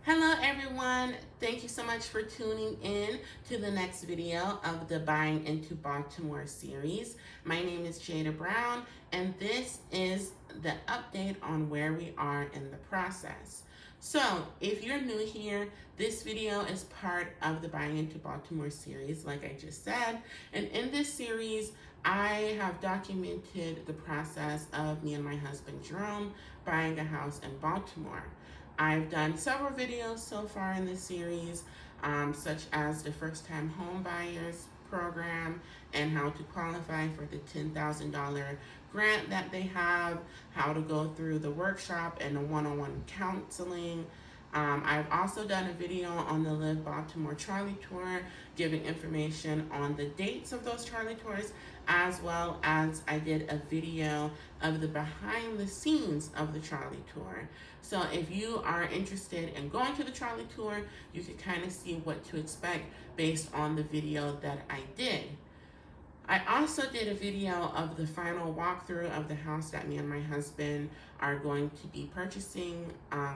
Hello everyone, thank you so much for tuning in to the next video of the Buying into Baltimore series. My name is Jada Brown and this is the update on where we are in the process. So if you're new here, this video is part of the Buying into Baltimore series, like I just said. And in this series, I have documented the process of me and my husband Jerome buying a house in Baltimore. I've done several videos so far in this series, such as the first-time home buyers program and how to qualify for the $10,000 grant that they have, how to go through the workshop and the one-on-one counseling. I've also done a video on the Live Baltimore Charlie Tour, giving information on the dates of those Charlie Tours, as well as I did a video of the behind the scenes of the Charlie Tour. So if you are interested in going to the Charlie Tour, you can kind of see what to expect based on the video that I did. I also did a video of the final walkthrough of the house that me and my husband are going to be purchasing.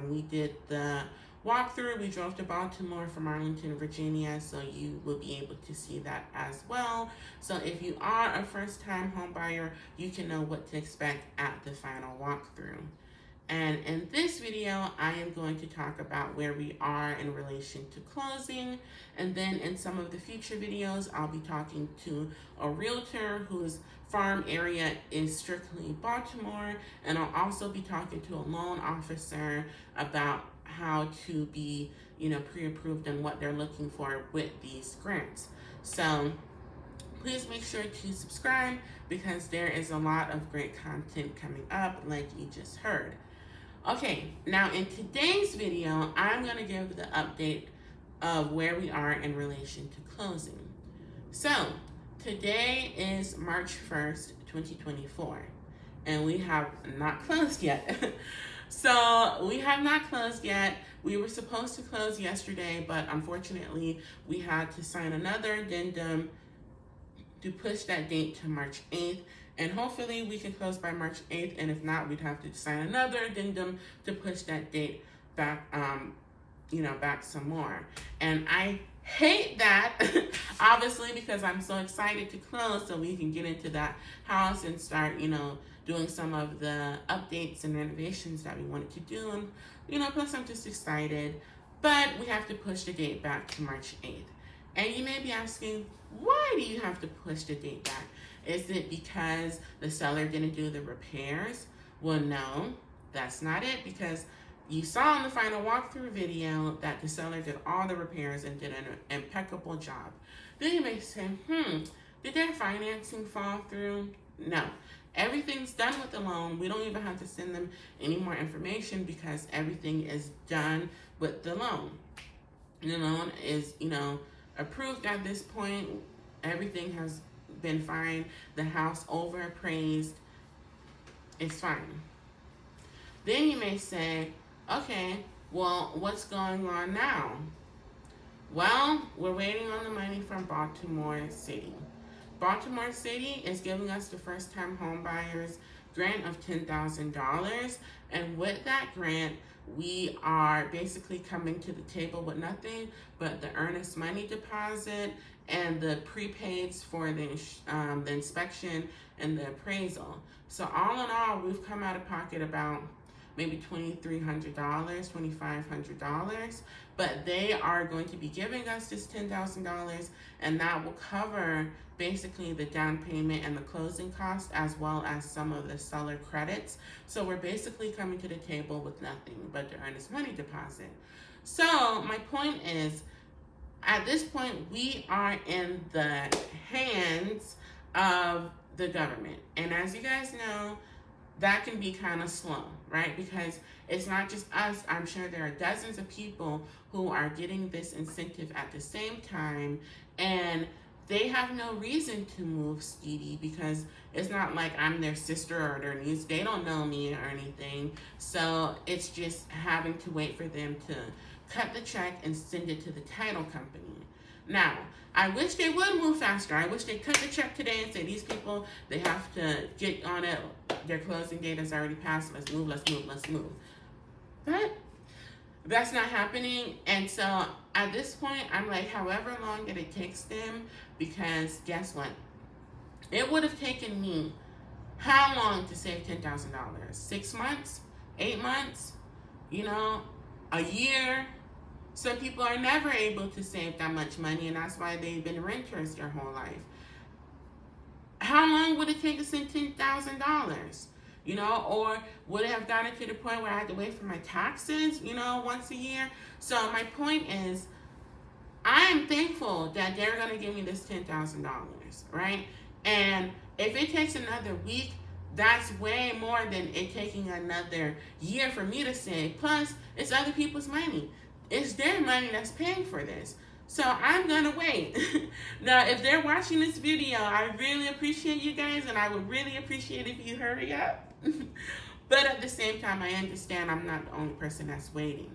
We did the walkthrough. We drove to Baltimore from Arlington, Virginia, so you will be able to see that as well. So if you are a first-time home buyer, you can know what to expect at the final walkthrough. And in this video, I am going to talk about where we are in relation to closing. And then in some of the future videos, I'll be talking to a realtor whose farm area is strictly Baltimore. And I'll also be talking to a loan officer about how to be, pre-approved and what they're looking for with these grants. So please make sure to subscribe because there is a lot of great content coming up like you just heard. Okay, now in today's video, I'm going to give the update of where we are in relation to closing. So, today is March 1st, 2024, and we have not closed yet. So, we have not closed yet. We were supposed to close yesterday, but unfortunately, we had to sign another addendum to push that date to March 8th. And hopefully we can close by March 8th. And if not, we'd have to sign another addendum to push that date back, back some more. And I hate that, obviously, because I'm so excited to close so we can get into that house and start, doing some of the updates and renovations that we wanted to do. And, plus I'm just excited. But we have to push the date back to March 8th. And you may be asking, why do you have to push the date back? Is it because the seller didn't do the repairs? Well, no, that's not it, because you saw in the final walkthrough video that the seller did all the repairs and did an impeccable job. Then you may say, did their financing fall through? No. Everything's done with the loan. We don't even have to send them any more information because everything is done with the loan. The loan is, approved at this point. Everything has been fine. The house over appraised. It's fine. Then you may say, okay, well, what's going on now? Well, we're waiting on the money from Baltimore City. Baltimore City is giving us the first-time home buyers grant of $10,000, and with that grant, we are basically coming to the table with nothing but the earnest money deposit and the prepaids for the inspection and the appraisal. So all in all, we've come out of pocket about maybe $2,300, $2,500, but they are going to be giving us this $10,000, and that will cover basically the down payment and the closing cost, as well as some of the seller credits. So we're basically coming to the table with nothing but the earnest money deposit. So my point is, at this point, we are in the hands of the government. And as you guys know, that can be kind of slow, right? Because it's not just us. I'm sure there are dozens of people who are getting this incentive at the same time, and they have no reason to move speedy because it's not like I'm their sister or their niece. They don't know me or anything. So it's just having to wait for them to cut the check and send it to the title company. Now, I wish they would move faster. I wish they cut the check today and say, these people, they have to get on it. Their closing date has already passed. Let's move, let's move, let's move. But That's not happening. And so at this point, I'm like, however long it takes them, because guess what? It would have taken me how long to save $10,000? 6 months? 8 months? You know, a year? Some people are never able to save that much money, and that's why they've been renters their whole life. How long would it take to send $10,000? You know, or would it have gotten to the point where I had to wait for my taxes, you know, once a year? So my point is, I am thankful that they're going to give me this $10,000, right? And if it takes another week, that's way more than it taking another year for me to save. Plus, it's other people's money. It's their money that's paying for this. So I'm going to wait. Now, if they're watching this video, I really appreciate you guys, and I would really appreciate if you hurry up. But at the same time, I understand I'm not the only person that's waiting.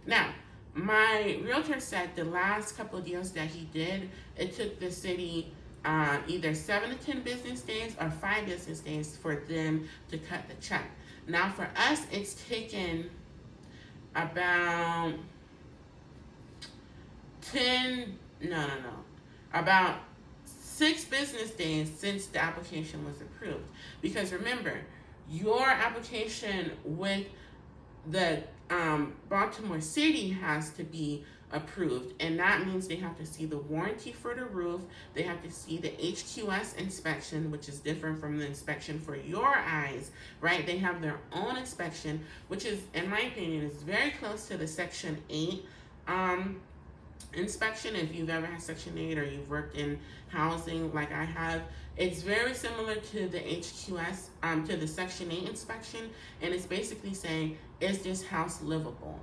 Now, my realtor said the last couple of deals that he did, it took the city either 7 to 10 business days or 5 business days for them to cut the check. Now, for us, it's taken about about 6 business days since the application was approved. Because remember, your application with the Baltimore City has to be approved, and that means they have to see the warranty for the roof, they have to see the HQS inspection, which is different from the inspection for your eyes, right? They have their own inspection, which is, in my opinion, is very close to the Section 8 inspection. If you've ever had Section 8 or you've worked in housing like I have, it's very similar to the HQS, to the Section 8 inspection, and it's basically saying, is this house livable?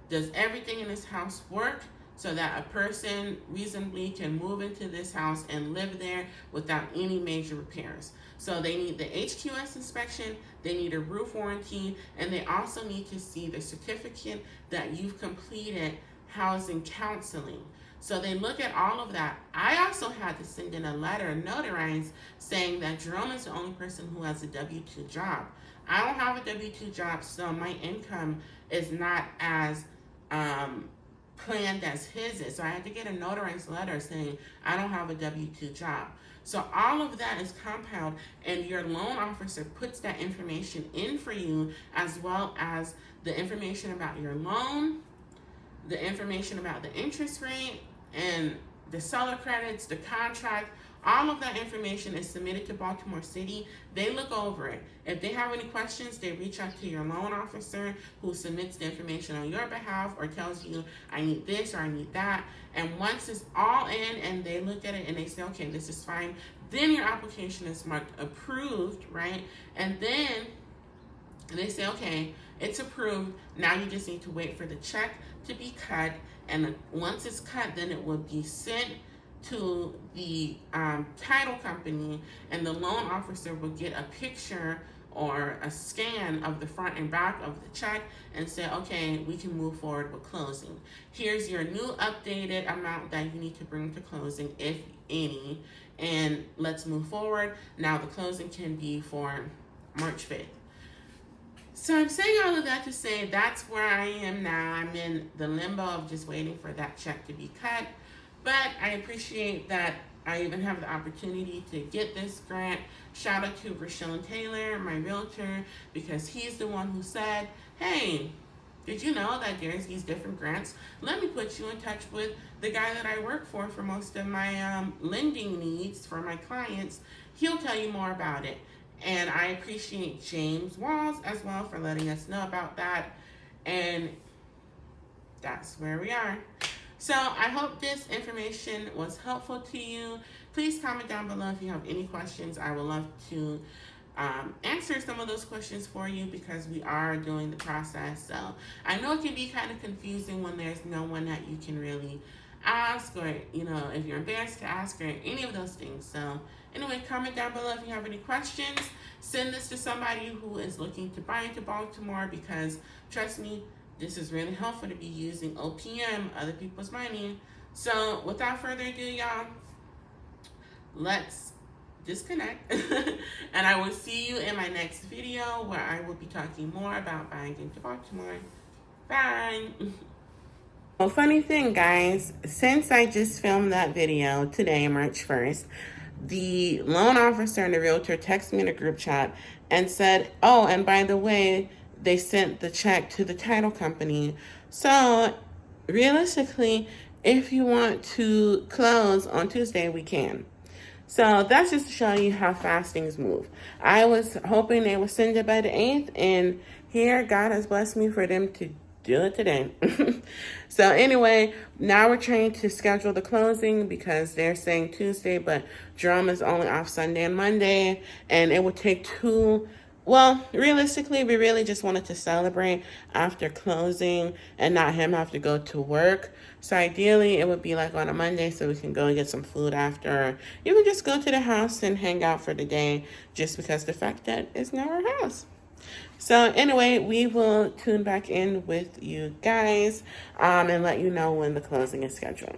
Does everything in this house work so that a person reasonably can move into this house and live there without any major repairs? So they need the HQS inspection, they need a roof warranty, and they also need to see the certificate that you've completed housing counseling. So they look at all of that. I also had to send in a letter notarized saying that Jerome is the only person who has a W-2 job. I don't have a W-2 job, so my income is not as planned as his is. So I had to get a notarized letter saying I don't have a W-2 job. So all of that is compound, and your loan officer puts that information in for you, as well as the information about your loan, the information about the interest rate, and the seller credits, the contract. All of that information is submitted to Baltimore City. They look over it. If they have any questions, they reach out to your loan officer, who submits the information on your behalf or tells you, I need this or I need that. And once it's all in and they look at it and they say, okay, this is fine, then your application is marked approved, right? And then they say, okay, it's approved. Now you just need to wait for the check to be cut. And once it's cut, then it will be sent to the title company, and the loan officer will get a picture or a scan of the front and back of the check and say, okay, we can move forward with closing. Here's your new updated amount that you need to bring to closing, if any, and let's move forward. Now the closing can be for March 5th. So I'm saying all of that to say that's where I am now. I'm in the limbo of just waiting for that check to be cut. But I appreciate that I even have the opportunity to get this grant. Shout out to Rochelle Taylor, my realtor, because he's the one who said, hey, did you know that there's these different grants? Let me put you in touch with the guy that I work for most of my lending needs for my clients. He'll tell you more about it. And I appreciate James Walls as well for letting us know about that. And that's where we are. So I hope this information was helpful to you. Please comment down below if you have any questions. I would love to answer some of those questions for you, because we are doing the process. So I know it can be kind of confusing when there's no one that you can really ask, or if you're embarrassed to ask, or any of those things. So anyway, comment down below if you have any questions. Send this to somebody who is looking to buy into Baltimore, because trust me, this is really helpful to be using OPM, other people's money. So without further ado, y'all, let's disconnect. And I will see you in my next video, where I will be talking more about buying into Baltimore. Bye. Well, funny thing, guys, since I just filmed that video today, March 1st, the loan officer and the realtor texted me in a group chat and said, oh, and by the way, they sent the check to the title company. So realistically, if you want to close on Tuesday, we can. So that's just to show you how fast things move. I was hoping they would send it by the 8th, and here God has blessed me for them to do it today. So anyway, now we're trying to schedule the closing because they're saying Tuesday, but Jerome is only off Sunday and Monday, and it would take well, realistically, we really just wanted to celebrate after closing and not him have to go to work. So ideally, it would be like on a Monday so we can go and get some food after. You can just go to the house and hang out for the day just because the fact that it's not our house. So anyway, we will tune back in with you guys and let you know when the closing is scheduled.